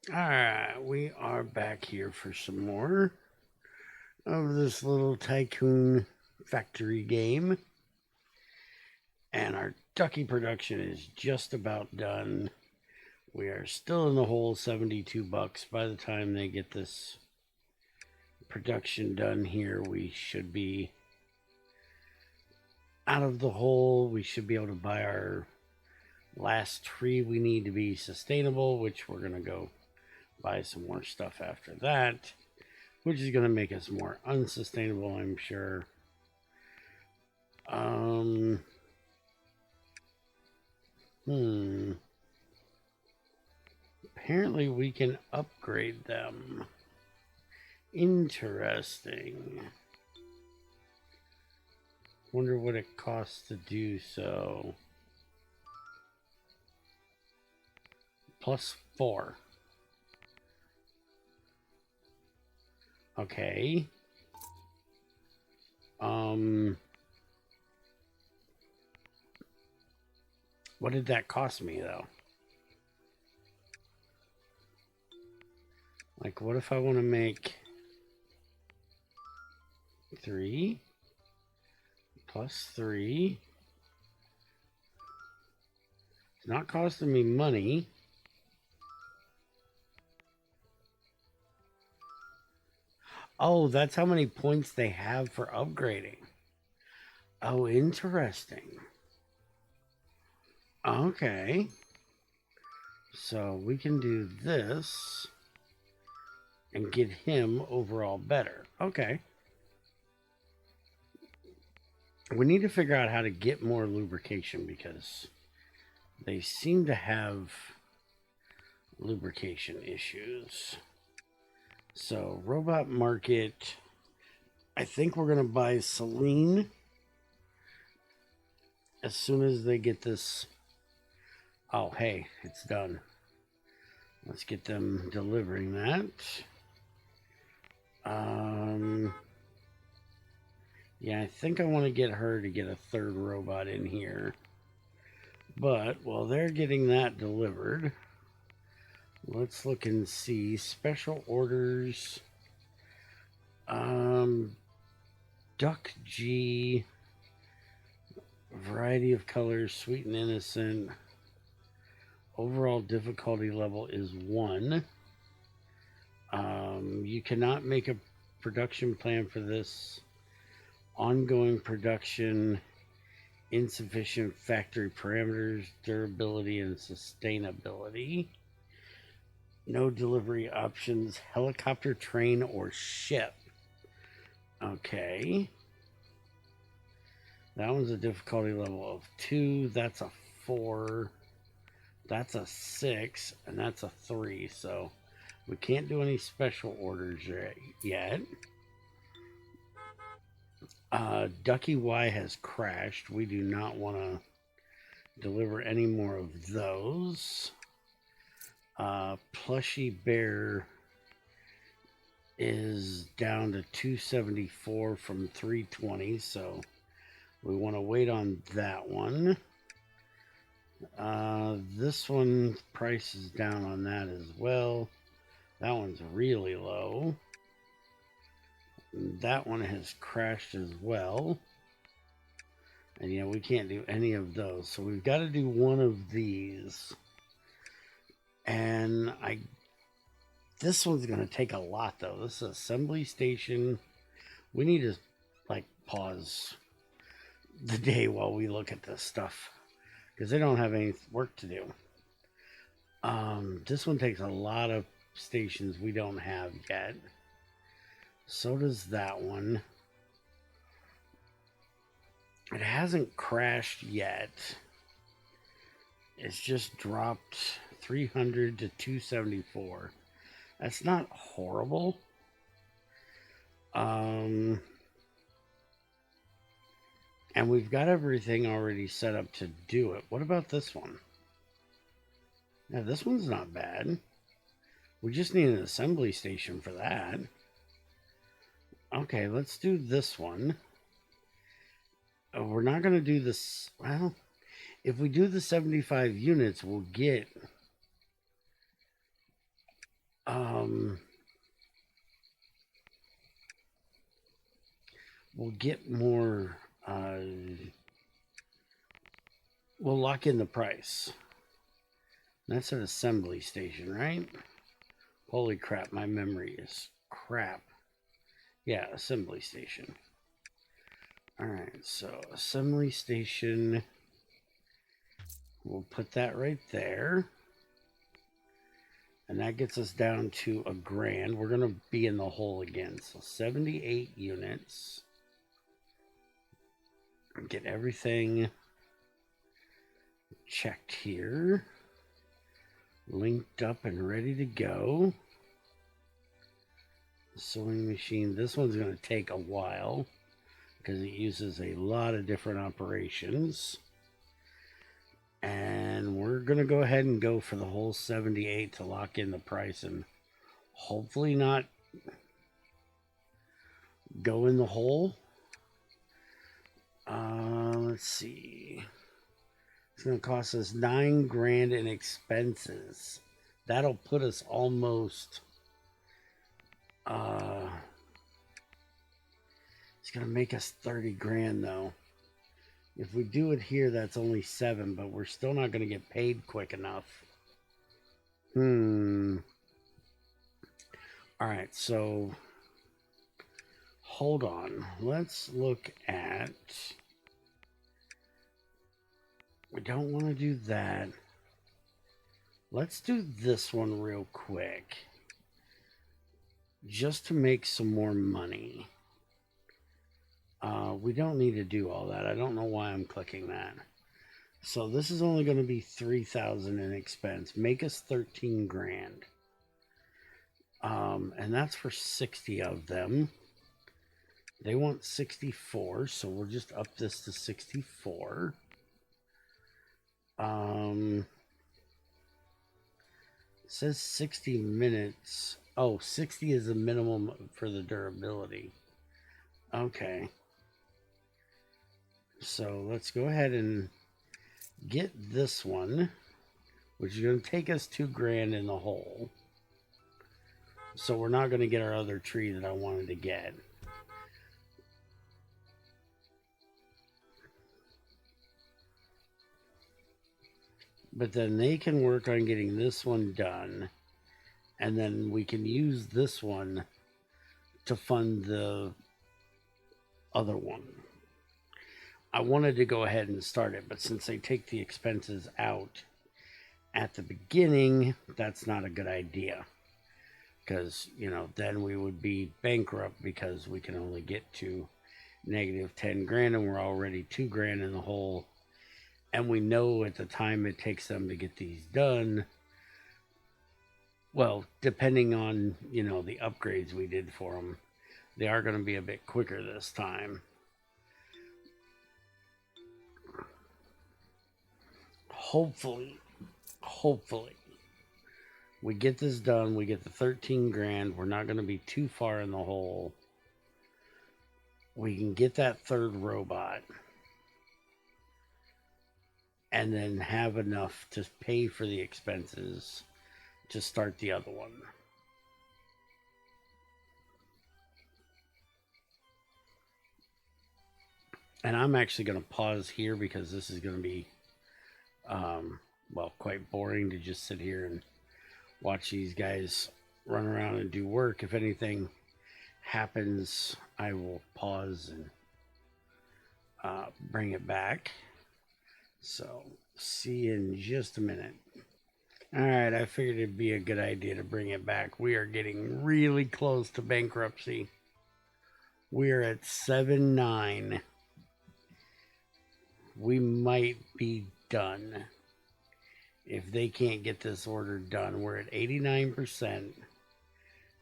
Alright, we are back here for some more of this little Tycoon factory game. And our ducky production is just about done. We are still in the hole $72. By the time they get this production done here, we should be out of the hole. We should be able to buy our last tree we need to be sustainable, which we're going to go buy some more stuff after that, which is going to make us more unsustainable, I'm sure. Hmm. Apparently we can upgrade them. Interesting. Wonder what it costs to do so. +4. Okay. What did that cost me though? Like, what if I want to make 3 +3? It's not costing me money. Oh, that's how many points they have for upgrading. Oh, interesting. Okay. So we can do this and get him overall better. Okay. We need to figure out how to get more lubrication because they seem to have lubrication issues. So, robot market. I think we're going to buy Celine as soon as they get this. Oh, hey, it's done. Let's get them delivering that. Yeah, I think I want to get her to get a third robot in here. But while they're getting that delivered, let's look and see special orders. Duck G, variety of colors, sweet and innocent. Overall difficulty level is 1. You cannot make a production plan for this. Ongoing production, insufficient factory parameters, durability, and sustainability. No delivery options, helicopter, train, or ship. Okay. That one's a difficulty level of 2. That's a 4. That's a 6. And that's a 3. So we can't do any special orders yet. Ducky Y has crashed. We do not want to deliver any more of those. Plushy Bear is down to 274 from 320, so we want to wait on that one. This one price is down on that as well. That one's really low. That one has crashed as well. And yeah, we can't do any of those. So we've got to do one of these. And this one's going to take a lot though. This is assembly station. We need to like pause the day while we look at this stuff because they don't have any work to do. This one takes a lot of stations we don't have yet. So does that one. It hasn't crashed yet. It's just dropped 300 to 274. That's not horrible. And we've got everything already set up to do it. What about this one? Yeah, this one's not bad. We just need an assembly station for that. Okay, let's do this one. We're not going to do this. Well, if we do the 75 units, we'll get we'll get more, we'll lock in the price. That's an assembly station, right? Holy crap, my memory is crap. Yeah, assembly station. All right, so assembly station, we'll put that right there. And that gets us down to $1,000. We're going to be in the hole again. So 78 units. Get everything checked here. Linked up and ready to go. Sewing machine. This one's going to take a while because it uses a lot of different operations. And we're going to go ahead and go for the whole 78 to lock in the price and hopefully not go in the hole. Let's see. It's going to cost us $9,000 in expenses. That'll put us almost. It's going to make us 30 grand though. If we do it here, that's only 7, but we're still not going to get paid quick enough. All right, so hold on. Let's look at. We don't want to do that. Let's do this one real quick. Just to make some more money. We don't need to do all that. I don't know why I'm clicking that. So this is only going to be 3,000 in expense. Make us 13 grand. And that's for 60 of them. They want 64, so we'll just up this to 64. It says 60 minutes. Oh, 60 is the minimum for the durability. Okay. So let's go ahead and get this one, which is going to take us 2 grand in the hole. So we're not going to get our other tree that I wanted to get. But then they can work on getting this one done. And then we can use this one to fund the other one. I wanted to go ahead and start it, but since they take the expenses out at the beginning, that's not a good idea. Because, you know, then we would be bankrupt because we can only get to negative 10 grand and we're already 2 grand in the hole. And we know at the time it takes them to get these done, well, depending on, you know, the upgrades we did for them, they are going to be a bit quicker this time. Hopefully, we get this done. We get the 13 grand. We're not going to be too far in the hole. We can get that third robot and then have enough to pay for the expenses to start the other one. And I'm actually going to pause here because this is going to be, well, quite boring to just sit here and watch these guys run around and do work. If anything happens, I will pause and bring it back. So, see you in just a minute. All right, I figured it'd be a good idea to bring it back. We are getting really close to bankruptcy. We are at 7.9. We might be done. If they can't get this order done, we're at 89%.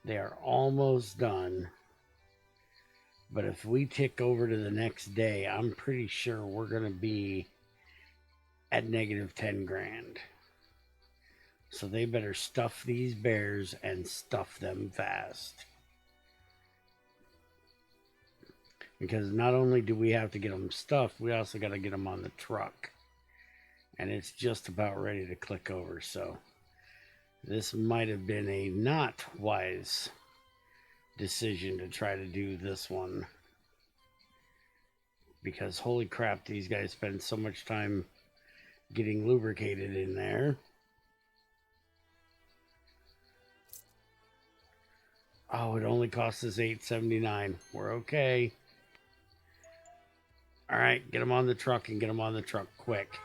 They are almost done. But if we tick over to the next day, I'm pretty sure we're going to be at negative 10 grand. So they better stuff these bears and stuff them fast. Because not only do we have to get them stuffed, we also got to get them on the truck. And it's just about ready to click over. So This might have been a not wise decision to try to do this one. Because holy crap, these guys spend so much time getting lubricated in there. Oh, it only cost us $8.79. We're okay. All right, get them on the truck and get them on the truck quick.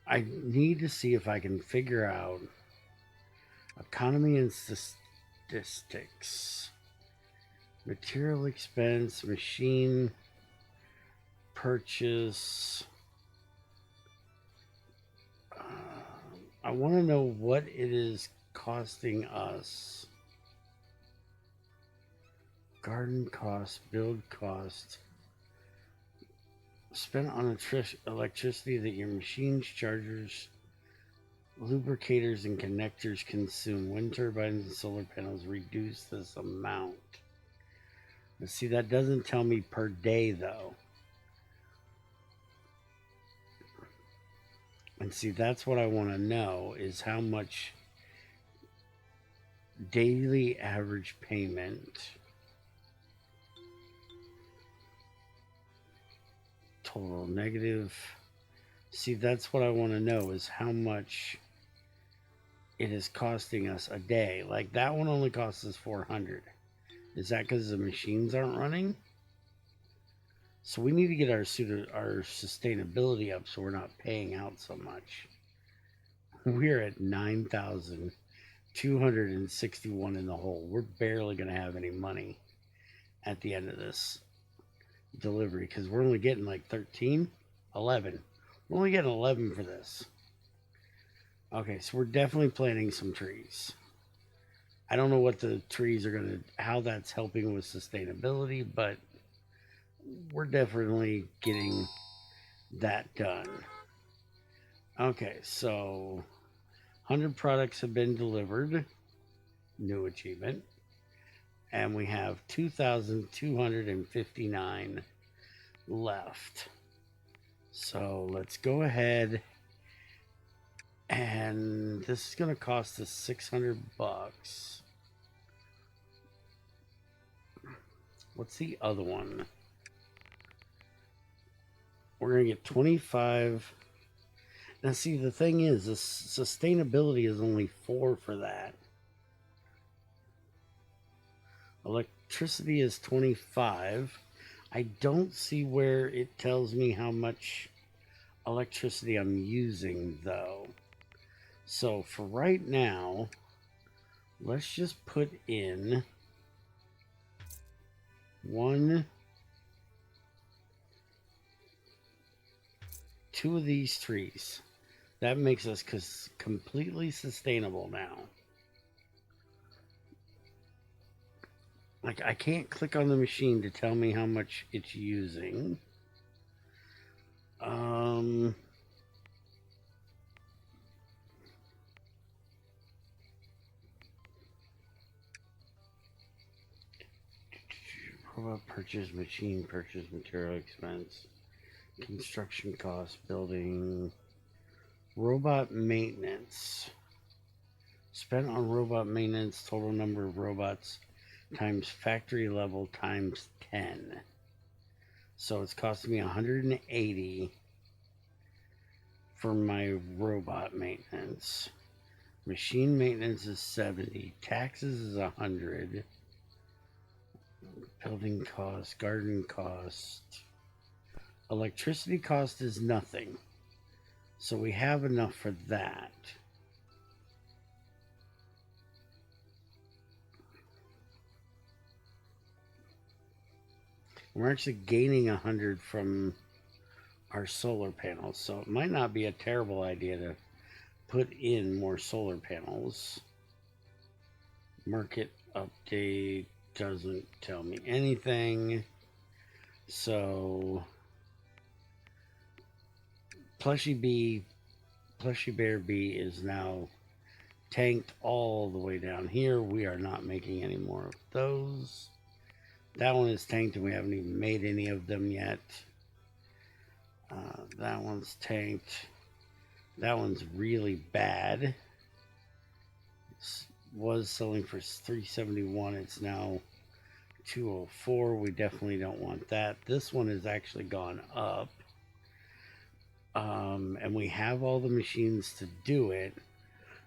I need to see if I can figure out economy and statistics. Material expense, machine purchase. I want to know what it is costing us. Garden cost, build cost. Spent on electricity that your machine's chargers, lubricators, and connectors consume. Wind turbines and solar panels reduce this amount. But see, that doesn't tell me per day, though. And see, that's what I want to know, is how much daily average payment, total negative. See, that's what I want to know, is how much it is costing us a day. Like that one only costs us 400. Is that because the machines aren't running? So we need to get our sustainability up so we're not paying out so much. We're at 9,261 in the hole. We're barely going to have any money at the end of this delivery because we're only getting like 13, 11. We're only getting 11 for this. Okay, so we're definitely planting some trees. I don't know what the trees are going to, how that's helping with sustainability, but we're definitely getting that done. Okay, so 100 products have been delivered, new achievement, and we have 2,259 left. So let's go ahead, and this is going to cost us 600 bucks. What's the other one? We're going to get 25. Now, see, the thing is, the sustainability is only 4 for that. Electricity is 25. I don't see where it tells me how much electricity I'm using, though. So, for right now, let's just put in 2 of these trees. That makes us completely sustainable now. Like, I can't click on the machine to tell me how much it's using. Robot purchase, machine purchase, material expense, construction cost, building, robot maintenance. Spent on robot maintenance, total number of robots times factory level times 10. So it's costing me 180 for my robot maintenance. Machine maintenance is 70. Taxes is 100. Building cost, garden cost. Electricity cost is nothing. So we have enough for that. We're actually gaining 100 from our solar panels, so it might not be a terrible idea to put in more solar panels. Market update doesn't tell me anything. So Plushy Bear B is now tanked all the way down here. We are not making any more of those. That one is tanked and we haven't even made any of them yet. That one's tanked. That one's really bad. It was selling for $371. It's now $204. We definitely don't want that. This one has actually gone up. And we have all the machines to do it.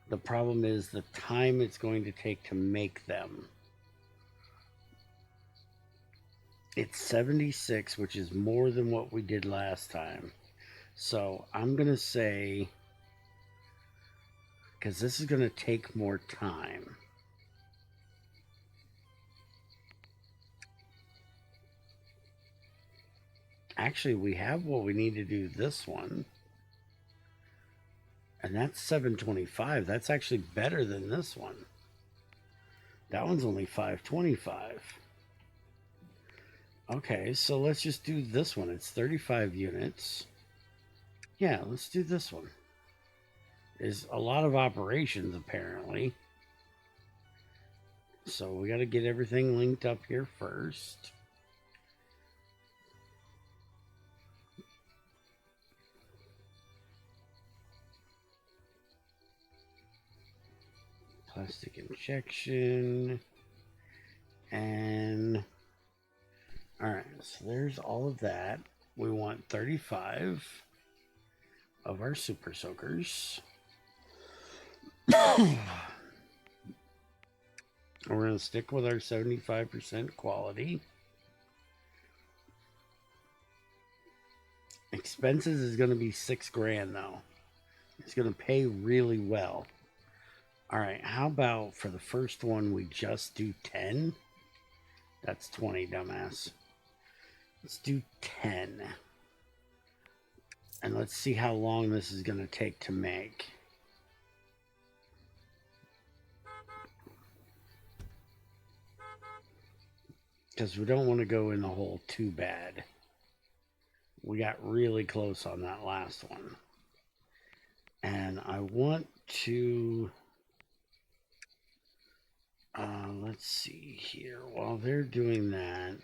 The problem is the time it's going to take to make them. It's 76, which is more than what we did last time. So I'm going to say, because this is going to take more time. Actually, we have what we need to do this one. And that's 725. That's actually better than this one. That one's only 525. Okay, so let's just do this one. It's 35 units. Yeah, let's do this one. There's a lot of operations, apparently. So we got to get everything linked up here first. Plastic injection. And all right, so there's all of that. We want 35 of our super soakers. We're going to stick with our 75% quality. Expenses is going to be $6,000 though. It's going to pay really well. All right, how about for the first one we just do 10? That's 20, dumbass. Let's do 10. And let's see how long this is going to take to make. Because we don't want to go in the hole too bad. We got really close on that last one. And I want to... let's see here. While they're doing that...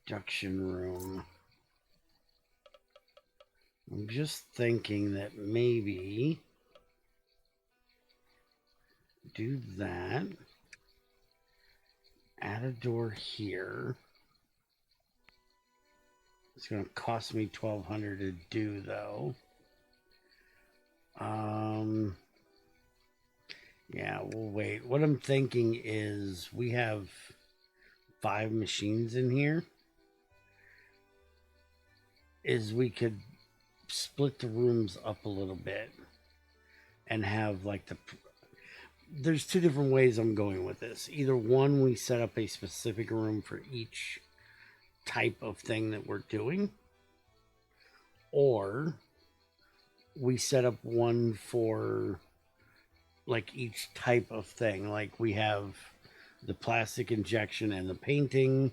Production room. I'm just thinking that maybe... do that. Add a door here. It's going to cost me $1,200 to do, though. Yeah, we'll wait. What I'm thinking is we have 5 machines in here. Is we could split the rooms up a little bit and have like the... There's 2 different ways I'm going with this. Either one, we set up a specific room for each type of thing that we're doing, or we set up one for like each type of thing. Like we have the plastic injection and the painting,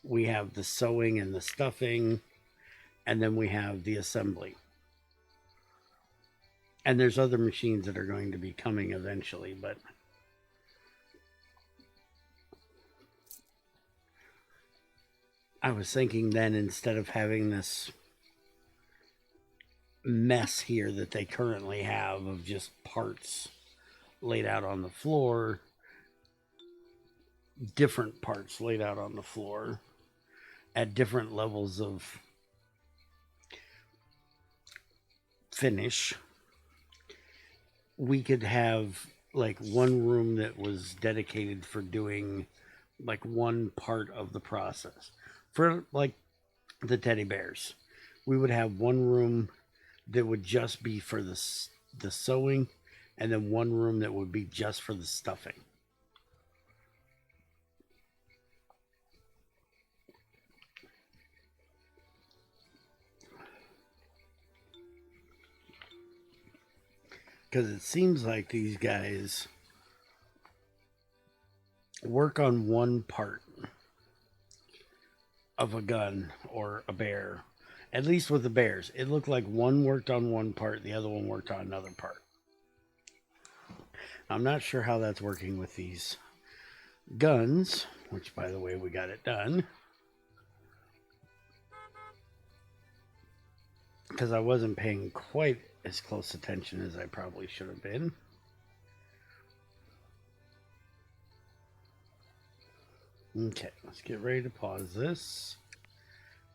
we have the sewing and the stuffing, and then we have the assembly. And there's other machines that are going to be coming eventually, but I was thinking then, instead of having this mess here that they currently have of just parts laid out on the floor, different parts laid out on the floor at different levels of finish, we could have like one room that was dedicated for doing like one part of the process. For like the teddy bears, we would have one room that would just be for the sewing, and then one room that would be just for the stuffing. Because it seems like these guys work on one part of a gun or a bear. At least with the bears, it looked like one worked on one part, the other one worked on another part. I'm not sure how that's working with these guns, which, by the way, we got it done. because I wasn't paying quite as close attention as I probably should have been. Okay, let's get ready to pause this.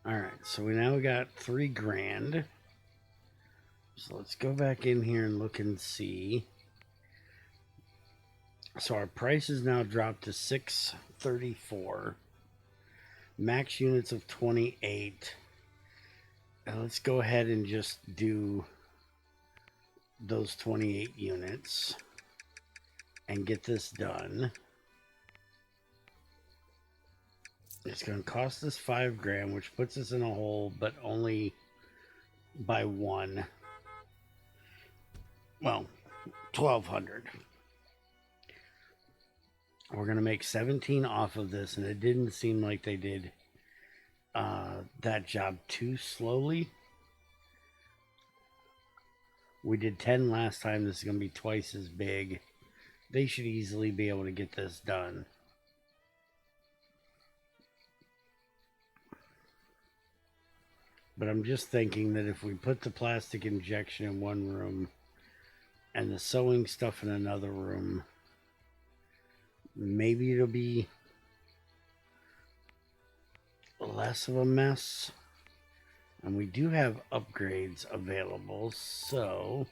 All right, so we now got $3,000. So let's go back in here and look and see. So our price is now dropped to 634. Max units of 28. And let's go ahead and just do those 28 units and get this done. It's going to cost us $5,000, which puts us in a hole, but only by one. Well, 1,200. We're going to make 17 off of this, and it didn't seem like they did that job too slowly. We did 10 last time. This is going to be twice as big. They should easily be able to get this done. But I'm just thinking that if we put the plastic injection in one room and the sewing stuff in another room, maybe it'll be less of a mess. And we do have upgrades available, so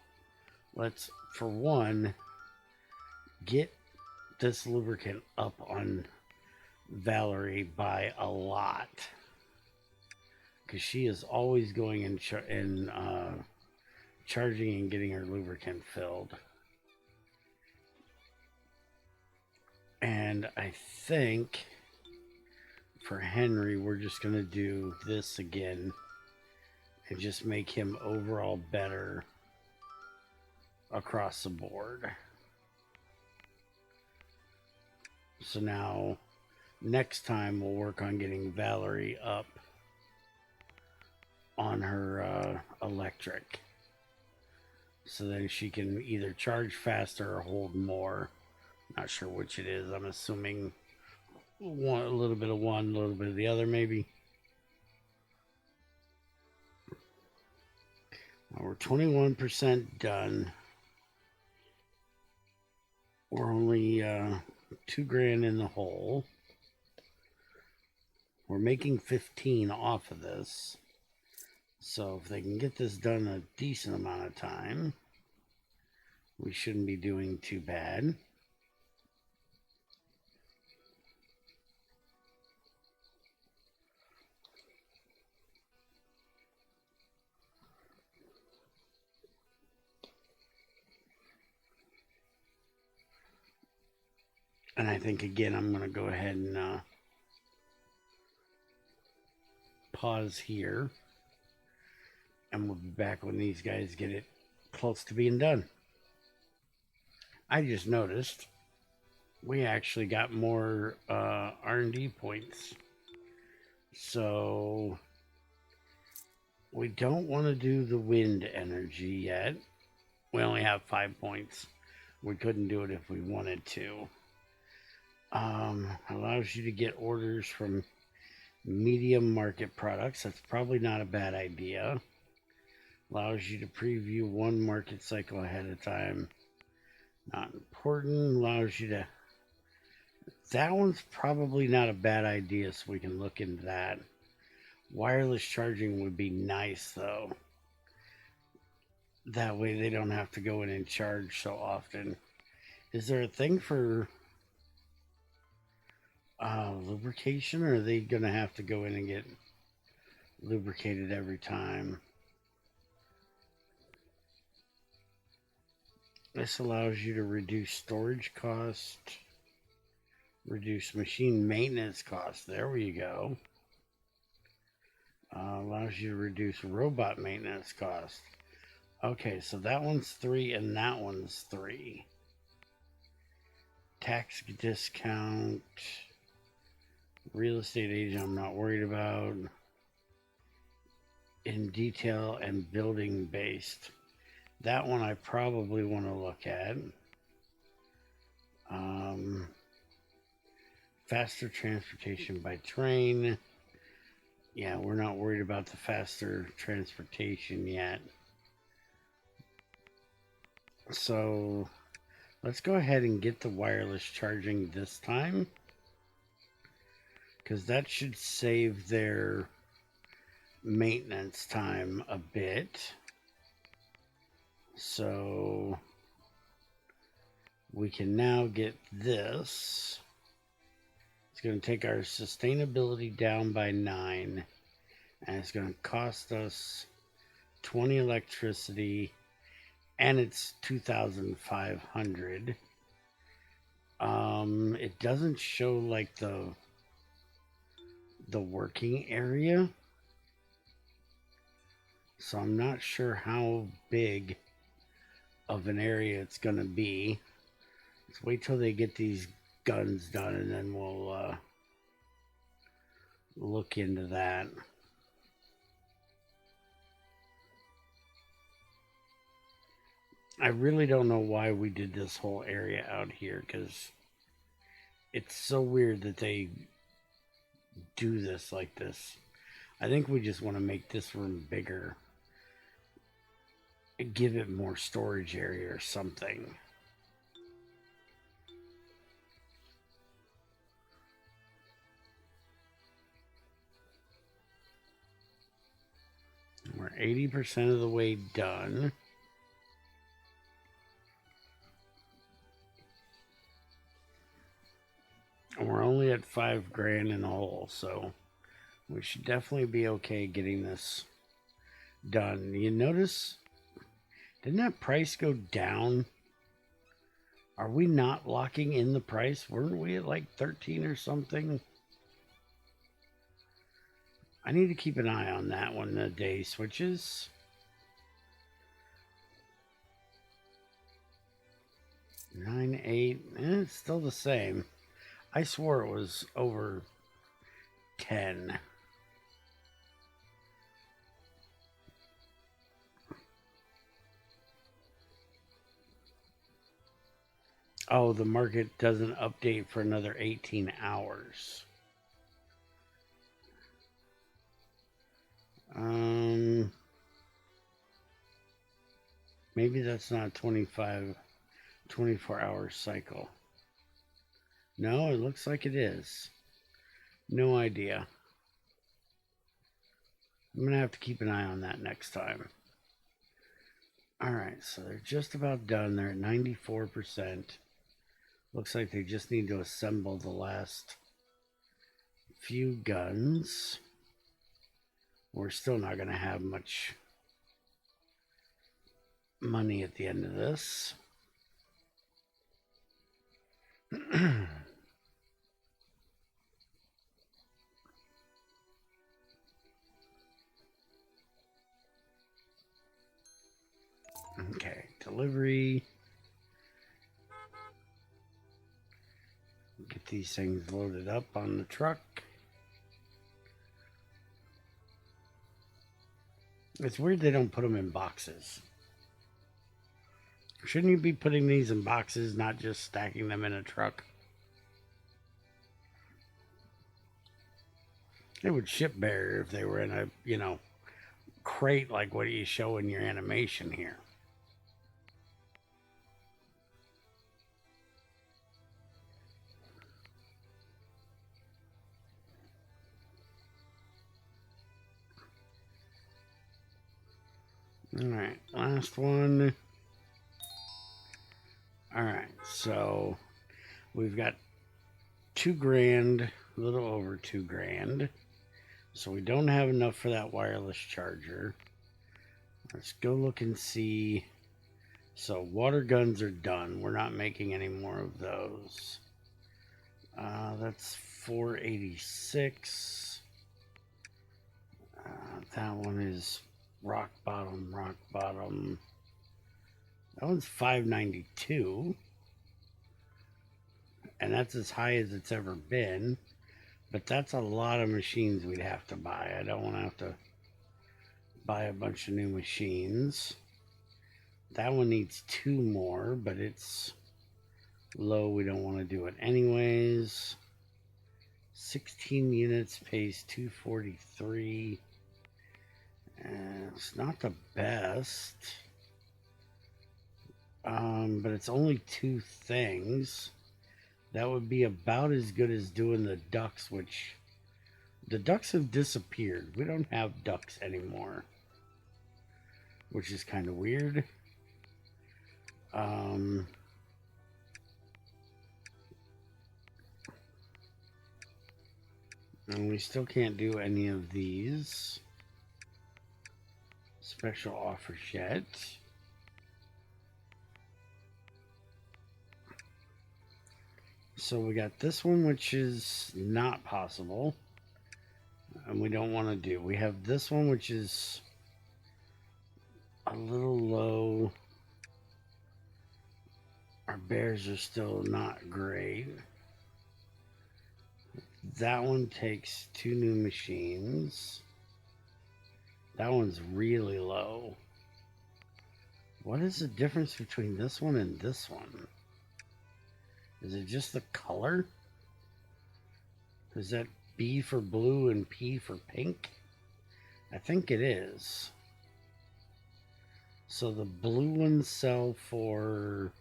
let's, for one, get this lubricant up on Valerie by a lot, because she is always going and charging and getting her lubricant filled. And I think for Henry, we're just going to do this again and just make him overall better across the board. So now, next time we'll work on getting Valerie up on her electric. So then she can either charge faster or hold more. Not sure which it is. I'm assuming one, a little bit of one, a little bit of the other, maybe. Well, we're 21% done. We're only $2,000 in the hole. We're making 15 off of this. So if they can get this done a decent amount of time, we shouldn't be doing too bad. And I think, again, I'm going to go ahead and pause here. And we'll be back when these guys get it close to being done. I just noticed we actually got more R&D points. So we don't want to do the wind energy yet. We only have 5 points. We couldn't do it if we wanted to. Allows you to get orders from medium market products. That's probably not a bad idea. Allows you to preview one market cycle ahead of time. Not important. Allows you to... That one's probably not a bad idea, so we can look into that. Wireless charging would be nice, though. That way they don't have to go in and charge so often. Is there a thing for lubrication, or are they going to have to go in and get lubricated every time? This allows you to reduce storage cost, reduce machine maintenance cost. There we go. Allows you to reduce robot maintenance cost. Okay, so that one's 3 and that one's 3. Tax discount. Real estate agent, I'm not worried about. In detail and building based. That one I probably want to look at. Faster transportation by train. Yeah, we're not worried about the faster transportation yet. So let's go ahead and get the wireless charging this time, because that should save their maintenance time a bit. So we can now get this. It's going to take our sustainability down by 9, and it's going to cost us 20 electricity, and it's 2,500. It doesn't show like the working area, so I'm not sure how big of an area it's going to be. Let's wait till they get these guns done, and then we'll look into that. I really don't know why we did this whole area out here, because it's so weird that they do this like this. I think we just want to make this room bigger and give it more storage area or something. We're 80% of the way done. And we're only at $5,000 in the hole, so we should definitely be okay getting this done. You notice, didn't that price go down? Are we not locking in the price? Weren't we at like 13 or something? I need to keep an eye on that one, the day switches. 9, 8, it's still the same. I swore it was over 10. Oh, the market doesn't update for another 18 hours. Maybe that's not a 24-hour cycle. No, it looks like it is. No idea. I'm going to have to keep an eye on that next time. All right, so they're just about done. They're at 94%. Looks like they just need to assemble the last few guns. We're still not going to have much money at the end of this. Okay, delivery. Get these things loaded up on the truck. It's weird they don't put them in boxes. Shouldn't you be putting these in boxes, not just stacking them in a truck? It would ship better if they were in a, crate like what you show in your animation here. All right, last one. All right, so we've got $2,000, a little over $2,000. So we don't have enough for that wireless charger. Let's go look and see. So water guns are done. We're not making any more of those. That's 486. That one is rock bottom, rock bottom. That one's 592. And that's as high as it's ever been. But that's a lot of machines we'd have to buy. I don't want to have to buy a bunch of new machines. That one needs 2 more, but it's low. We don't want to do it anyways. 16 units pays 243. It's not the best. But it's only 2 things. That would be about as good as doing the ducks, which the ducks have disappeared. We don't have ducks anymore, which is kind of weird. And we still can't do any of these special offers yet. So we got this one, which is not possible, and we don't want to do. We have this one, which is a little low. Our bears are still not great. That one takes 2 new machines. That one's really low. What is the difference between this one and this one? Is it just the color? Is that B for blue and P for pink? I think it is. So the blue ones sell for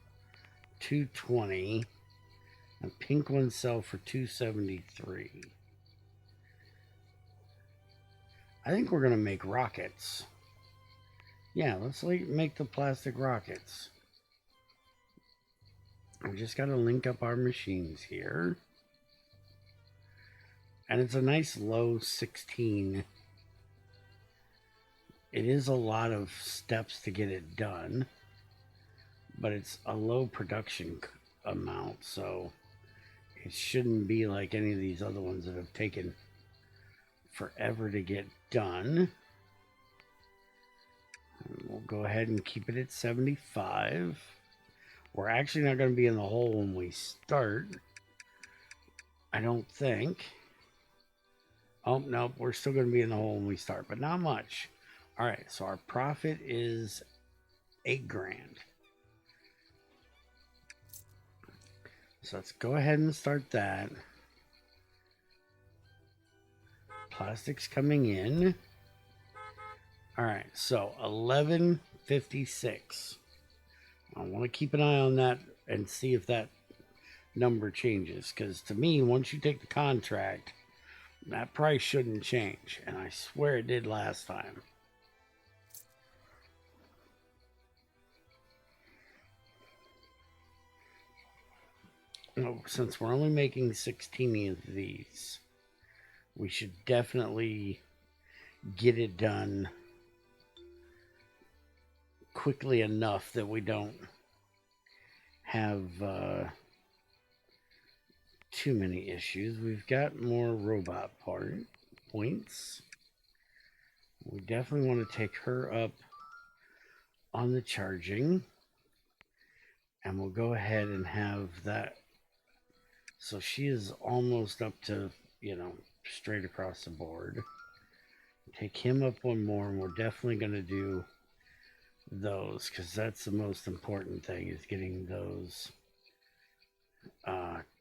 220 and pink ones sell for 273. I think we're gonna make rockets. Yeah, let's make the plastic rockets. We just gotta link up our machines here. And it's a nice low 16. It is a lot of steps to get it done, but it's a low production amount, so it shouldn't be like any of these other ones that have taken forever to get done. And we'll go ahead and keep it at 75. We're actually not going to be in the hole when we start, I don't think. Oh, nope, we're still going to be in the hole when we start, but not much. All right, so our profit is $8 grand. So let's go ahead and start that. Plastic's coming in. All right, so 1156. I want to keep an eye on that and see if that number changes, because to me, once you take the contract, that price shouldn't change, and I swear it did last time. Since we're only making 16 of these, we should definitely get it done quickly enough that we don't have too many issues. We've got more robot points. We definitely want to take her up on the charging, and we'll go ahead and have that. So she is almost up to, straight across the board. Take him up one more, and we're definitely going to do those, because that's the most important thing, is getting those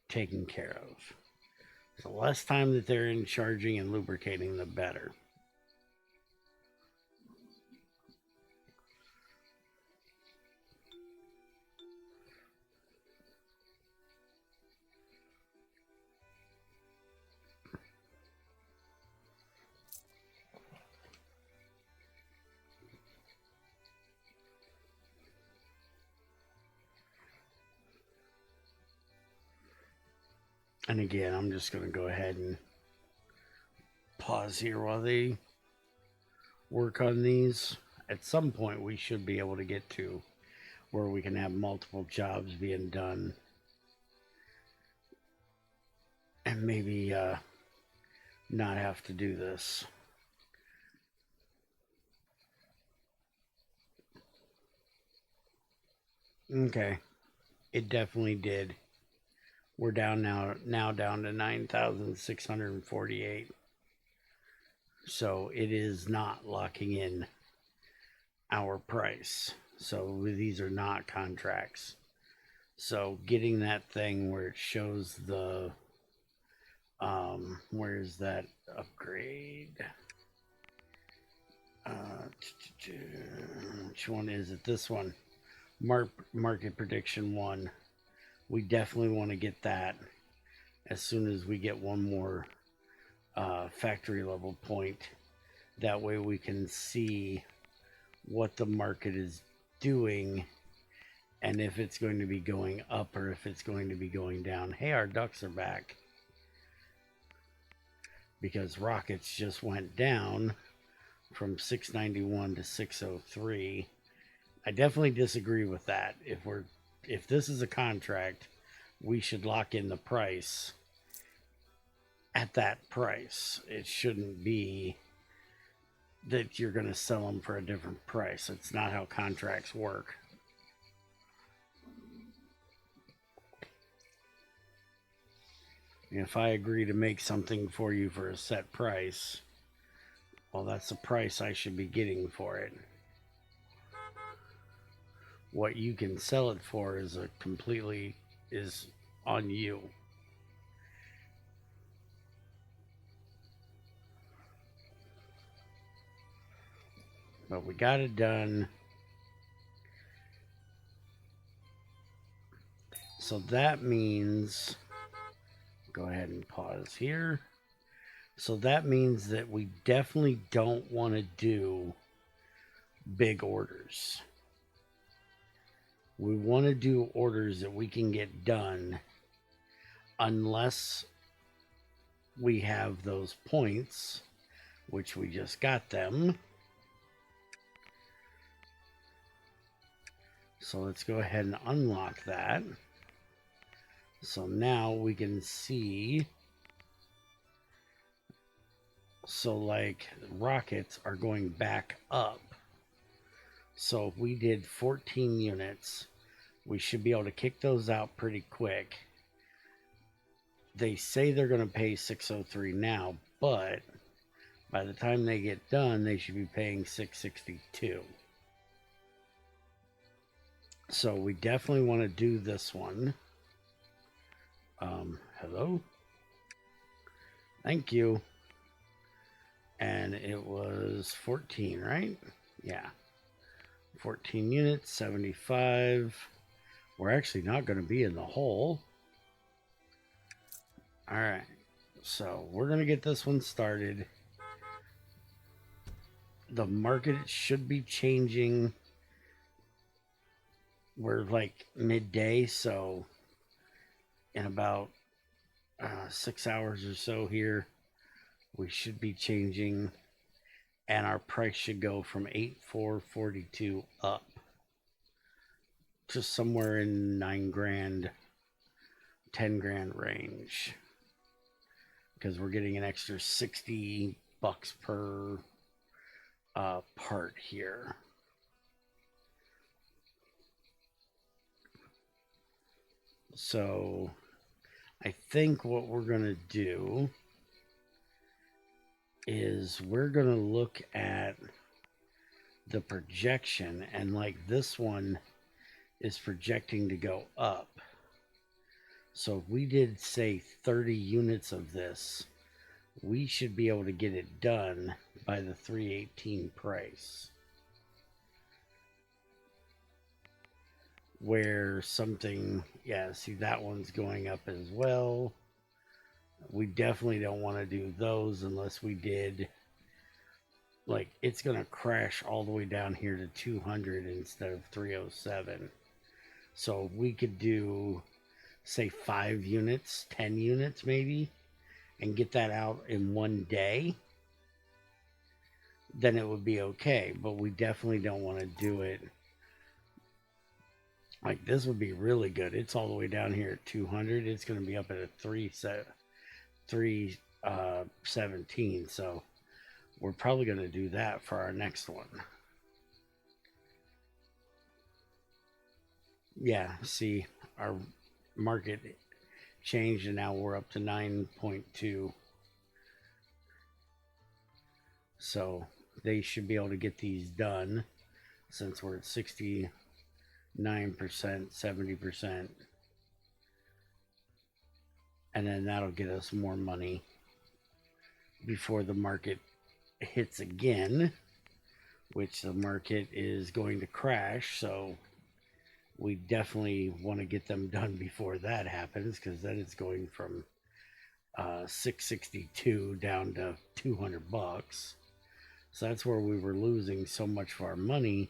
taken care of. The less time that they're in charging and lubricating, the better. And again, I'm just going to go ahead and pause here while they work on these. At some point, we should be able to get to where we can have multiple jobs being done. And maybe not have to do this. Okay. It definitely did. We're down now down to 9,648. So it is not locking in our price. So these are not contracts. So getting that thing where it shows the Where's that upgrade? Which one is it? This one. Market prediction 1. We definitely want to get that as soon as we get one more factory level point. That way we can see what the market is doing and if it's going to be going up or if it's going to be going down. Hey, our ducks are back because rockets just went down from 691 to 603. I definitely disagree with that. If this is a contract, we should lock in the price at that price. It shouldn't be that you're going to sell them for a different price. It's not how contracts work. If I agree to make something for you for a set price, well, that's the price I should be getting for it. What you can sell it for is on you. But we got it done. So that means, go ahead and pause here. So that means that we definitely don't want to do big orders. We want to do orders that we can get done unless we have those points, which we just got them. So let's go ahead and unlock that. So now we can see. So like rockets are going back up. So if we did 14 units, we should be able to kick those out pretty quick. They say they're going to pay 603 now, but by the time they get done, they should be paying 662. So we definitely want to do this one. Hello? Thank you. And it was 14, right? Yeah. 14 units, 75. We're actually not going to be in the hole. All right. So we're going to get this one started. The market should be changing. We're like midday, so in about 6 hours or so here, we should be changing, and our price should go from 8,442 up to somewhere in 9 grand, 10 grand range, because we're getting an extra $60 per part here. So I think what we're going to do is we're going to look at the projection, and like this one is projecting to go up. So if we did say 30 units of this, we should be able to get it done by the 318 price. Where something, yeah, see that one's going up as well. We definitely don't want to do those unless we did, like, it's going to crash all the way down here to 200 instead of 307. So we could do, say, 5 units, 10 units maybe, and get that out in one day, then it would be okay. But we definitely don't want to do it. Like, this would be really good. It's all the way down here at 200. It's going to be up at a 317. So we're probably going to do that for our next one. Yeah, see, our market changed and now we're up to 9.2. So they should be able to get these done since we're at 69%, 70%. and then that'll get us more money before the market hits again, which the market is going to crash. So we definitely want to get them done before that happens, because then it's going from 662 down to 200 bucks. So that's where we were losing so much of our money,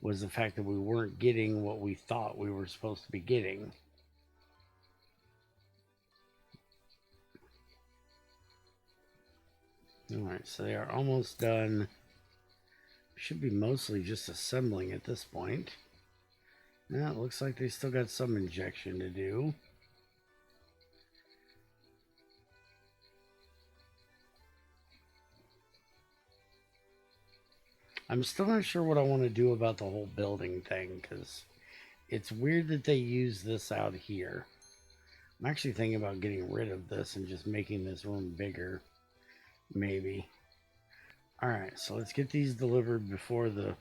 was the fact that we weren't getting what we thought we were supposed to be getting. All right, so they are almost done. Should be mostly just assembling at this point. Now it looks like they still got some injection to do. I'm still not sure what I want to do about the whole building thing, because it's weird that they use this out here. I'm actually thinking about getting rid of this and just making this room bigger, maybe. All right, so let's get these delivered before the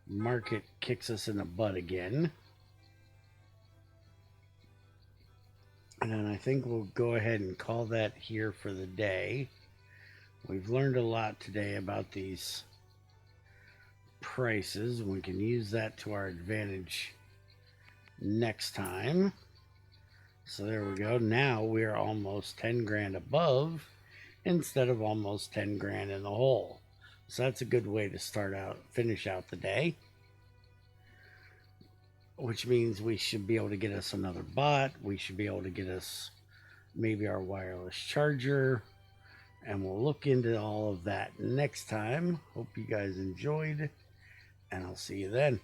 market kicks us in the butt again. And then I think we'll go ahead and call that here for the day. We've learned a lot today about these prices. We can use that to our advantage next time. So there we go. Now we're almost 10 grand above instead of almost 10 grand in the hole. So that's a good way to finish out the day. Which means we should be able to get us another bot. We should be able to get us maybe our wireless charger. And we'll look into all of that next time. Hope you guys enjoyed, and I'll see you then.